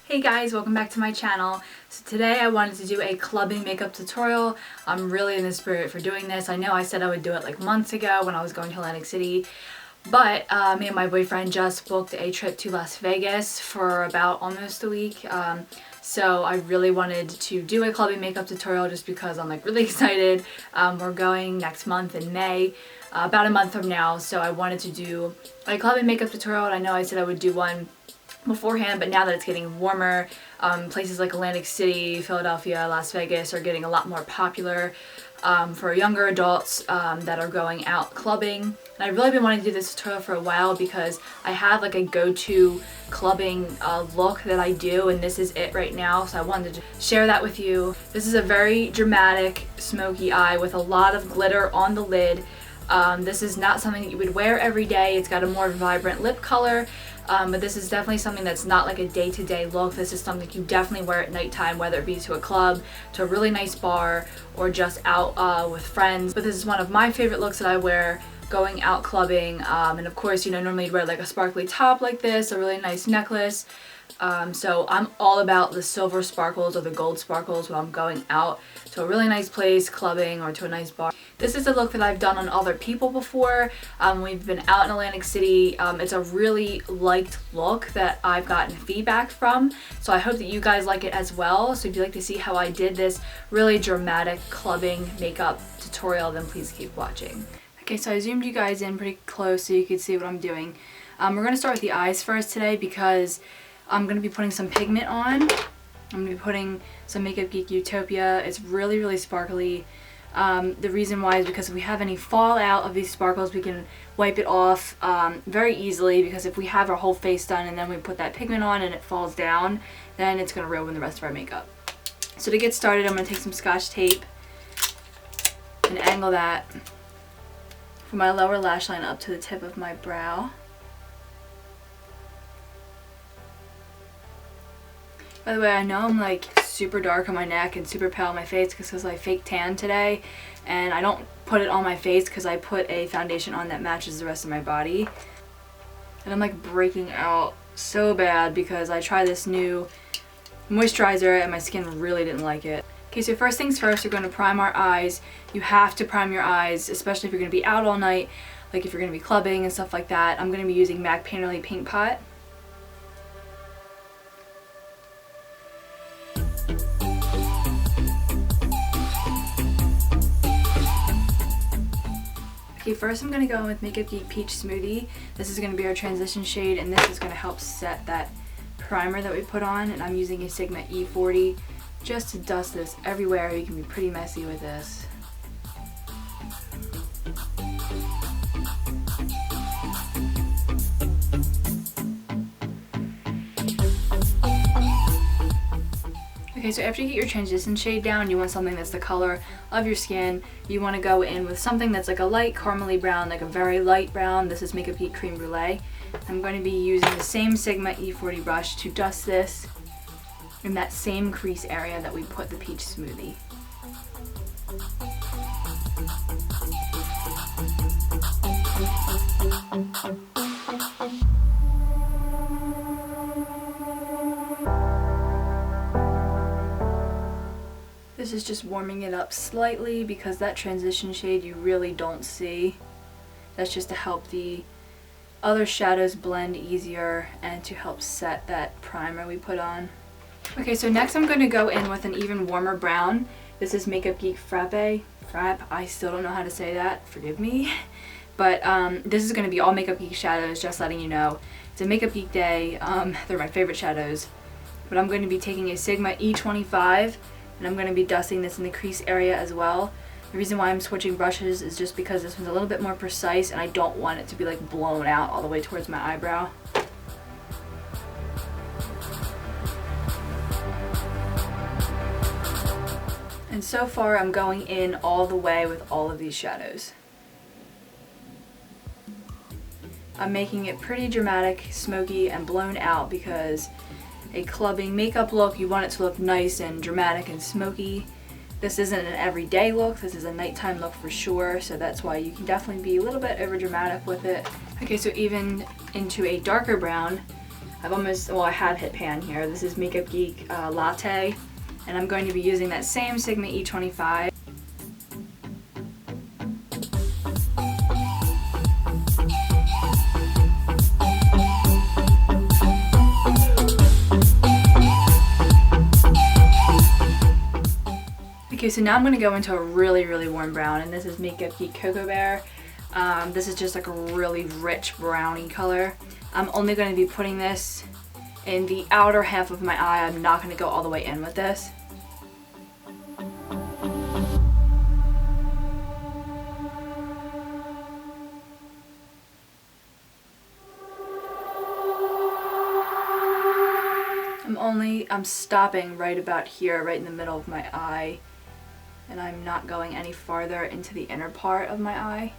Hey guys, welcome back to my channel. So today I wanted to do a clubbing makeup tutorial. I'm really in the spirit for doing this. I know I said I would do it like months ago when I was going to Atlantic City, but me and my boyfriend just booked a trip to Las Vegas for about almost a week. So I really wanted to do a clubbing makeup tutorial just because I'm like really excited. We're going next month in May, about a month from now, so I wanted to do a clubbing makeup tutorial, and I know I said I would do one beforehand, but now that it's getting warmer, places like Atlantic City, Philadelphia, Las Vegas are getting a lot more popular for younger adults that are going out clubbing. And I've really been wanting to do this tutorial for a while because I have like a go-to clubbing look that I do, and this is it right now, so I wanted to share that with you. This is a very dramatic smoky eye with a lot of glitter on the lid. This is not something that you would wear every day. It's got a more vibrant lip color. But this is definitely something that's not like a day-to-day look. This is something you definitely wear at nighttime, whether it be to a club, to a really nice bar, or just out with friends. But this is one of my favorite looks that I wear going out clubbing. And of course, you know, normally you'd wear like a sparkly top like this, a really nice necklace. So I'm all about the silver sparkles or the gold sparkles when I'm going out to a really nice place, clubbing, or to a nice bar. This is a look that I've done on other people before. We've been out in Atlantic City. It's a really liked look that I've gotten feedback from, so I hope that you guys like it as well. So if you'd like to see how I did this really dramatic clubbing makeup tutorial, then please keep watching. Okay, so I zoomed you guys in pretty close so you could see what I'm doing. We're going to start with the eyes first today because I'm going to be putting some pigment on. I'm going to be putting some MakeupGeek Utopia. It's really, really sparkly. The reason why is because if we have any fallout of these sparkles, we can wipe it off very easily, because if we have our whole face done and then we put that pigment on and it falls down, then it's going to ruin the rest of our makeup. So to get started, I'm going to take some Scotch tape and angle that from my lower lash line up to the tip of my brow. By the way, I know I'm like super dark on my neck and super pale on my face because I fake tan today, and I don't put it on my face because I put a foundation on that matches the rest of my body. And I'm like breaking out so bad because I tried this new moisturizer and my skin really didn't like it. Okay, so first things first, we're going to prime our eyes. You have to prime your eyes, especially if you're going to be out all night, like if you're going to be clubbing and stuff like that. I'm going to be using MAC Painterly Paint Pot. Okay, first I'm going to go in with MakeupGeek Peach Smoothie. This is going to be our transition shade, and this is going to help set that primer that we put on. And I'm using a Sigma E40 just to dust this everywhere. You can be pretty messy with this. Okay, so after you get your transition shade down, you want something that's the color of your skin. You want to go in with something that's like a light caramely brown, like a very light brown. This is MakeupGeek Crème Brule. I'm going to be using the same Sigma E40 brush to dust this in that same crease area that we put the peach smoothie. This is just warming it up slightly because that transition shade you really don't see. That's just to help the other shadows blend easier and to help set that primer we put on. Okay, so next I'm going to go in with an even warmer brown. This is MakeupGeek Frape. I still don't know how to say that, forgive me. But this is going to be all MakeupGeek shadows, just letting you know. It's a MakeupGeek day. They're my favorite shadows. But I'm going to be taking a Sigma E25, and I'm going to be dusting this in the crease area as well. The reason why I'm switching brushes is just because this one's a little bit more precise and I don't want it to be like blown out all the way towards my eyebrow. And so far I'm going in all the way with all of these shadows. I'm making it pretty dramatic, smoky, and blown out because a clubbing makeup look, you want it to look nice and dramatic and smoky. This isn't an everyday look, this is a nighttime look for sure, so that's why you can definitely be a little bit over dramatic with it. Okay, so even into a darker brown, I have hit pan here. This is MakeupGeek Latte, and I'm going to be using that same Sigma E25. Okay, so now I'm going to go into a really, really warm brown, and this is MakeupGeek Coco Bear. This is just like a really rich brownie color. I'm only going to be putting this in the outer half of my eye. I'm not going to go all the way in with this. I'm stopping right about here, right in the middle of my eye. And I'm not going any farther into the inner part of my eye.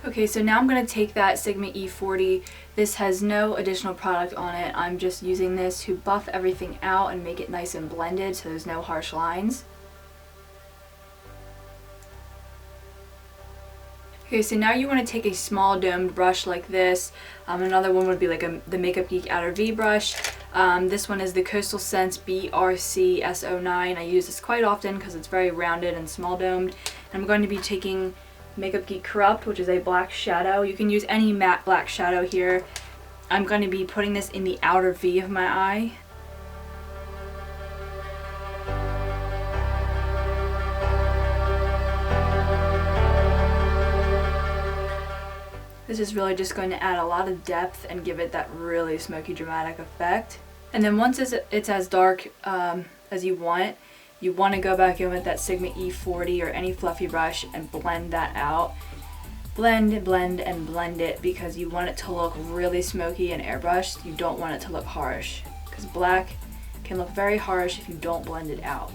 Okay, so now I'm going to take that Sigma E40. This has no additional product on it. I'm just using this to buff everything out and make it nice and blended so there's no harsh lines. Okay, so now you want to take a small domed brush like this. Another one would be like the MakeupGeek Outer V brush. This one is the Coastal Scents BRC S09. I use this quite often because it's very rounded and small domed. And I'm going to be taking MakeupGeek Corrupt, which is a black shadow. You can use any matte black shadow here. I'm going to be putting this in the outer V of my eye. This is really just going to add a lot of depth and give it that really smoky dramatic effect. And then once it's as dark as you want to go back in with that Sigma E40 or any fluffy brush and blend that out. Blend, blend, and blend it because you want it to look really smoky and airbrushed. You don't want it to look harsh because black can look very harsh if you don't blend it out.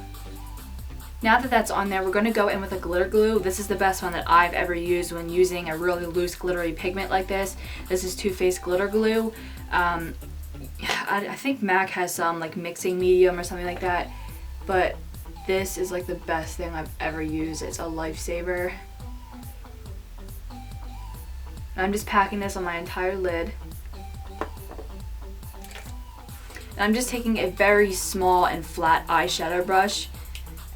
Now that that's on there, we're going to go in with a glitter glue. This is the best one that I've ever used when using a really loose glittery pigment like this. This is Too Faced glitter glue. I think MAC has some like mixing medium or something like that, but this is like the best thing I've ever used. It's a lifesaver. And I'm just packing this on my entire lid. And I'm just taking a very small and flat eyeshadow brush.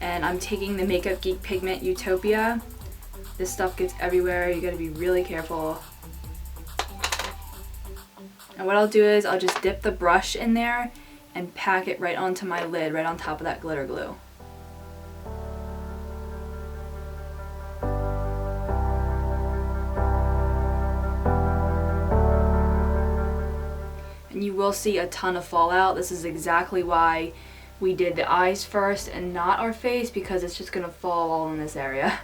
And I'm taking the MakeupGeek Pigment Utopia. This stuff gets everywhere. You gotta be really careful. And what I'll do is I'll just dip the brush in there and pack it right onto my lid, right on top of that glitter glue. And you will see a ton of fallout. This is exactly why we did the eyes first and not our face, because it's just gonna fall all in this area.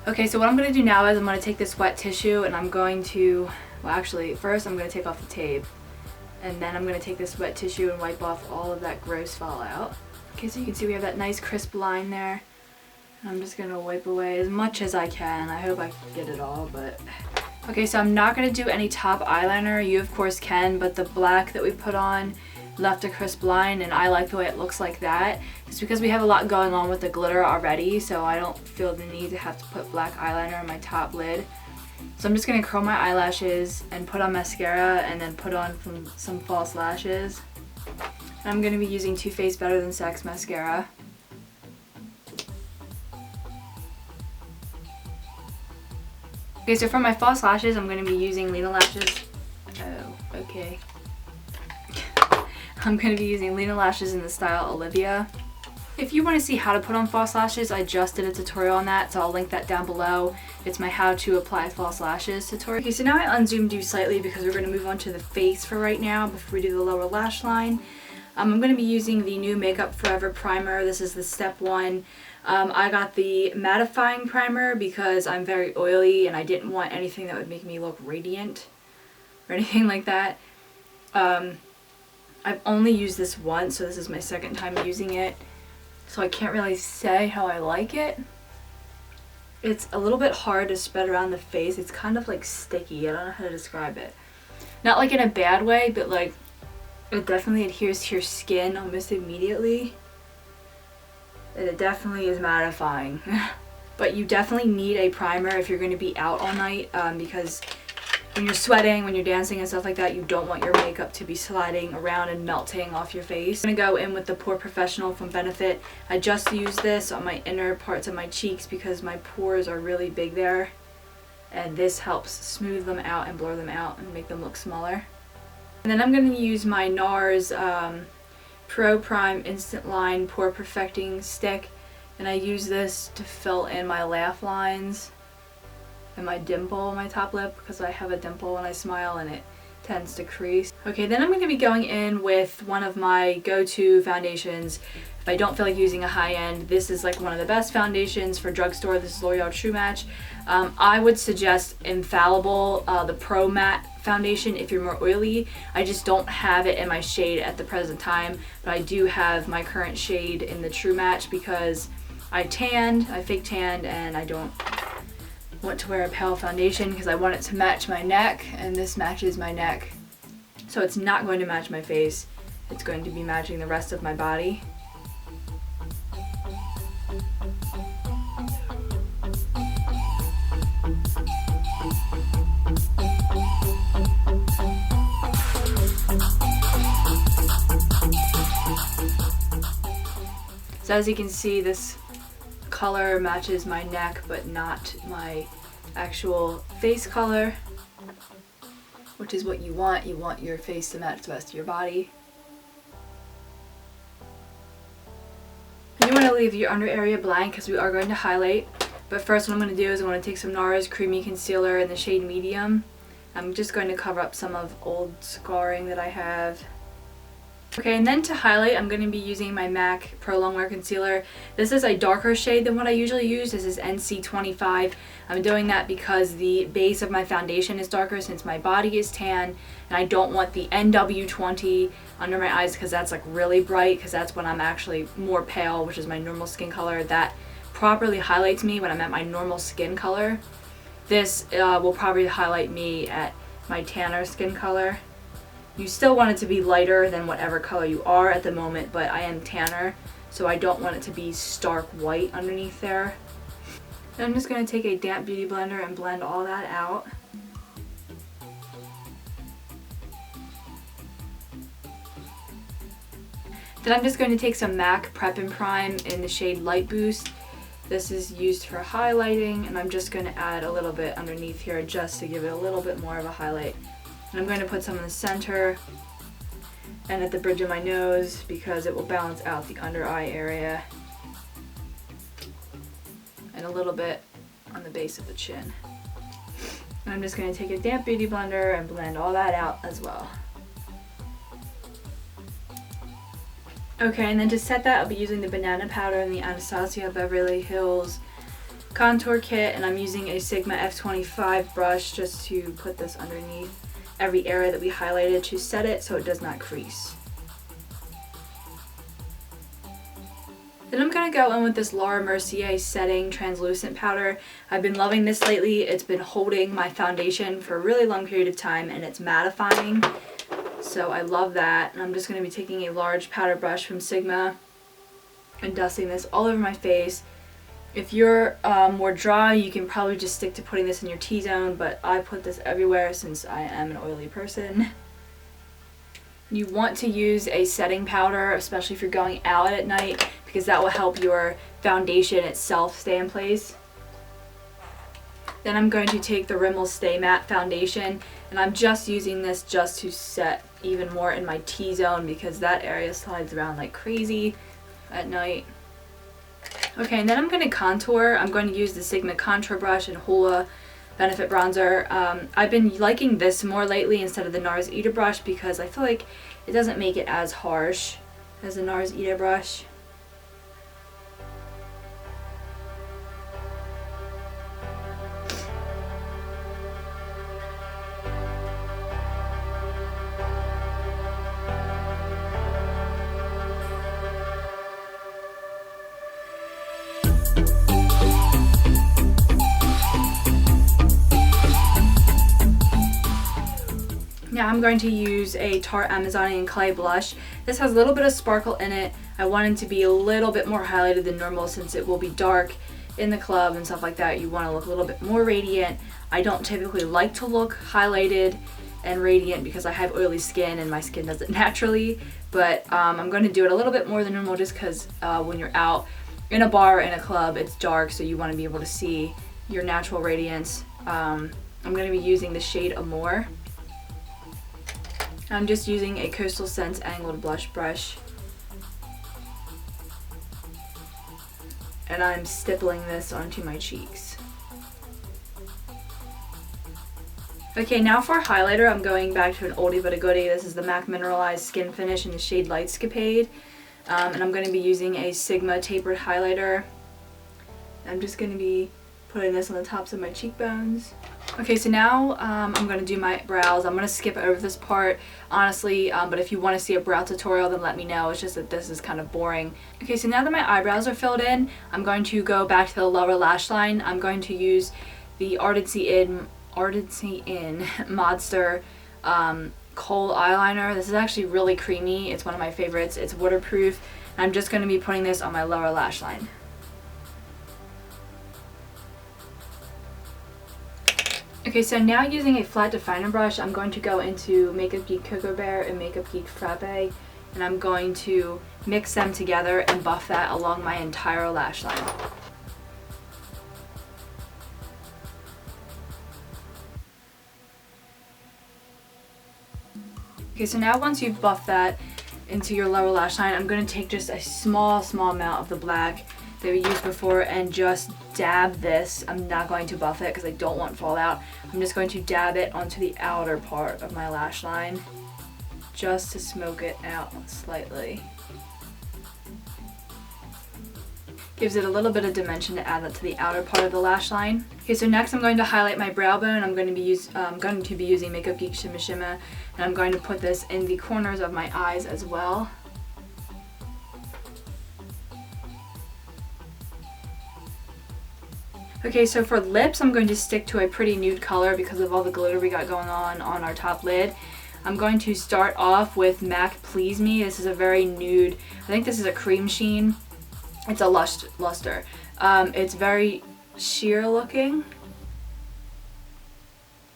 Okay, so what I'm going to do now is I'm going to take this wet tissue and I'm going to, well actually first I'm going to take off the tape, and then I'm going to take this wet tissue and wipe off all of that gross fallout. Okay, so you can see we have that nice crisp line there. And I'm just going to wipe away as much as I can. I hope I can get it all, but... Okay, so I'm not going to do any top eyeliner. You of course can, but the black that we put on left a crisp line and I like the way it looks like that. It's because we have a lot going on with the glitter already, so I don't feel the need to have to put black eyeliner on my top lid. So I'm just going to curl my eyelashes and put on mascara and then put on some false lashes. And I'm going to be using Too Faced Better Than Sex mascara. Okay, so for my false lashes I'm going to be using Lena Lashes. Oh, okay. I'm going to be using Lena Lashes in the style Olivia. If you want to see how to put on false lashes, I just did a tutorial on that, so I'll link that down below. It's my how to apply false lashes tutorial. Okay, so now I unzoomed you slightly because we're going to move on to the face for right now before we do the lower lash line. I'm going to be using the new Makeup Forever primer. This is the step 1. I got the mattifying primer because I'm very oily and I didn't want anything that would make me look radiant or anything like that. I've only used this once, so this is my second time using it. So I can't really say how I like it. It's a little bit hard to spread around the face. It's kind of like sticky. I don't know how to describe it. Not like in a bad way, but like it definitely adheres to your skin almost immediately. And it definitely is mattifying. But you definitely need a primer if you're going to be out all night, because when you're sweating, when you're dancing and stuff like that, you don't want your makeup to be sliding around and melting off your face. I'm going to go in with the POREProfessional from Benefit. I just use this on my inner parts of my cheeks because my pores are really big there. And this helps smooth them out and blur them out and make them look smaller. And then I'm going to use my Nars Pro Prime Instant Line Pore Perfecting Stick. And I use this to fill in my laugh lines and my dimple on my top lip because I have a dimple when I smile and it tends to crease. Okay, then I'm going to be going in with one of my go-to foundations. If I don't feel like using a high-end, this is like one of the best foundations for drugstore. This is L'Oreal True Match. I would suggest Infallible, the Pro Matte foundation if you're more oily. I just don't have it in my shade at the present time, but I do have my current shade in the True Match because I fake tanned, and I don't want to wear a pale foundation because I want it to match my neck, and this matches my neck. So it's not going to match my face. It's going to be matching the rest of my body. So as you can see, this color matches my neck but not my actual face color, which is what you want. You want your face to match the rest of your body. You want to leave your under area blank because we are going to highlight. But first what I'm going to do is I'm going to take some Nars Creamy Concealer in the shade Medium. I'm just going to cover up some of old scarring that I have. Okay, and then to highlight, I'm going to be using my MAC Pro Longwear Concealer. This is a darker shade than what I usually use. This is NC25. I'm doing that because the base of my foundation is darker since my body is tan, and I don't want the NW20 under my eyes because that's like really bright, because that's when I'm actually more pale, which is my normal skin color. That properly highlights me when I'm at my normal skin color. This will probably highlight me at my tanner skin color. You still want it to be lighter than whatever color you are at the moment, but I am tanner, so I don't want it to be stark white underneath there. Then I'm just going to take a damp beauty blender and blend all that out. Then I'm just going to take some MAC Prep and Prime in the shade Light Boost. This is used for highlighting, and I'm just going to add a little bit underneath here just to give it a little bit more of a highlight. And I'm going to put some in the center and at the bridge of my nose because it will balance out the under eye area, and a little bit on the base of the chin. And I'm just going to take a damp beauty blender and blend all that out as well. Okay, and then to set that, I'll be using the banana powder in the Anastasia Beverly Hills Contour Kit, and I'm using a Sigma F25 brush just to put this underneath every area that we highlighted to set it so it does not crease. Then I'm going to go in with this Laura Mercier Setting Translucent Powder. I've been loving this lately. It's been holding my foundation for a really long period of time, and it's mattifying. So I love that. And I'm just going to be taking a large powder brush from Sigma and dusting this all over my face. If you're more dry, you can probably just stick to putting this in your T-zone, but I put this everywhere since I am an oily person. You want to use a setting powder, especially if you're going out at night, because that will help your foundation itself stay in place. Then I'm going to take the Rimmel Stay Matte Foundation, and I'm just using this just to set even more in my T-zone because that area slides around like crazy at night. Okay, and then I'm going to contour. I'm going to use the Sigma Contour Brush and Hoola Benefit Bronzer. I've been liking this more lately instead of the Nars Eater Brush because I feel like it doesn't make it as harsh as the Nars Eater Brush. Now I'm going to use a Tarte Amazonian Clay blush. This has a little bit of sparkle in it. I want it to be a little bit more highlighted than normal since it will be dark in the club and stuff like that. You want to look a little bit more radiant. I don't typically like to look highlighted and radiant because I have oily skin and my skin does it naturally, but I'm going to do it a little bit more than normal just because when you're out in a bar or in a club, it's dark, so you want to be able to see your natural radiance. I'm going to be using the shade Amore. I'm just using a Coastal Scents angled blush brush, and I'm stippling this onto my cheeks. Okay, now for highlighter, I'm going back to an oldie but a goodie. This is the MAC Mineralize Skin Finish in the shade Lightscapade, and I'm going to be using a Sigma tapered highlighter. I'm just going to be putting this on the tops of my cheekbones. Okay, so now I'm going to do my brows. I'm going to skip over this part, honestly, but if you want to see a brow tutorial, then let me know. It's just that this is kind of boring. Okay, so now that my eyebrows are filled in, I'm going to go back to the lower lash line. I'm going to use the Ardency In Modster Kohl eyeliner. This is actually really creamy. It's one of my favorites. It's waterproof. I'm just going to be putting this on my lower lash line. Okay, so now using a flat definer brush, I'm going to go into MakeupGeek Cocoa Bear and MakeupGeek Frape, and I'm going to mix them together and buff that along my entire lash line. Okay, so now once you've buffed that into your lower lash line, I'm going to take just a small amount of the black that we used before and just dab this. I'm not going to buff it because I don't want fallout. I'm just going to dab it onto the outer part of my lash line just to smoke it out slightly. Gives it a little bit of dimension to add that to the outer part of the lash line. Okay, so next I'm going to highlight my brow bone. I'm going to be using MakeupGeek Shimma Shimma, and I'm going to put this in the corners of my eyes as well. Okay, so for lips, I'm going to stick to a pretty nude color because of all the glitter we got going on our top lid. I'm going to start off with MAC Please Me. This is a very nude, I think this is a cream sheen. It's a luster. It's very sheer looking,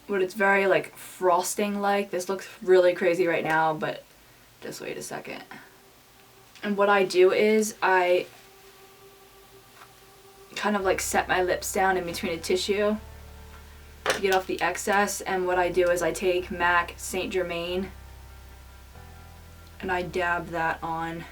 but it's very like frosting like. This looks really crazy right now, but just wait a second. And what I do is I kind of like set my lips down in between a tissue to get off the excess, and what I do is I take MAC Saint Germain and I dab that on.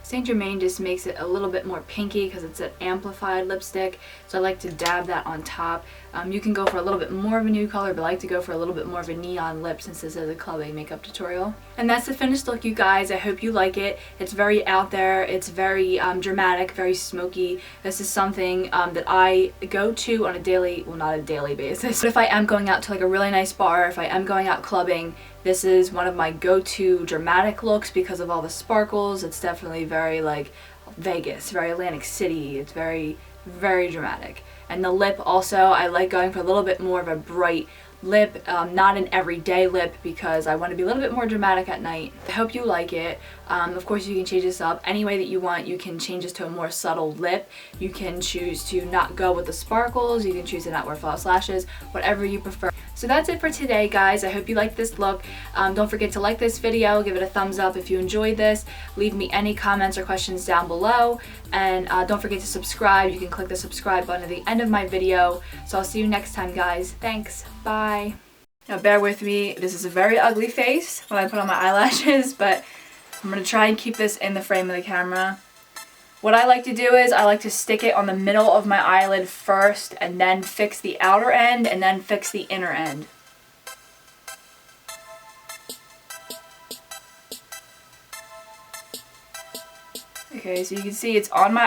Saint Germain just makes it a little bit more pinky because it's an amplified lipstick, so I like to dab that on top. You can go for a little bit more of a nude color, but I like to go for a little bit more of a neon lip since this is a clubbing makeup tutorial. And that's the finished look, you guys. I hope you like it. It's very out there. It's very dramatic, very smoky. This is something that I go to on a daily, well, not a daily basis, but if I am going out to like a really nice bar, if I am going out clubbing, this is one of my go-to dramatic looks because of all the sparkles. It's definitely very like Vegas, very Atlantic City. It's very, very dramatic. And the lip also, I like going for a little bit more of a bright lip, not an everyday lip because I want to be a little bit more dramatic at night. I hope you like it. Of course you can change this up any way that you want. You can change this to a more subtle lip. You can choose to not go with the sparkles. You can choose to not wear false lashes, whatever you prefer. So that's it for today, guys. I hope you liked this look. Don't forget to like this video, give it a thumbs up if you enjoyed this, leave me any comments or questions down below, and don't forget to subscribe. You can click the subscribe button at the end of my video. So I'll see you next time, guys. Thanks. Bye. Now bear with me. This is a very ugly face when I put on my eyelashes, but I'm going to try and keep this in the frame of the camera. What I like to do is I like to stick it on the middle of my eyelid first and then fix the outer end and then fix the inner end. Okay, so you can see it's on my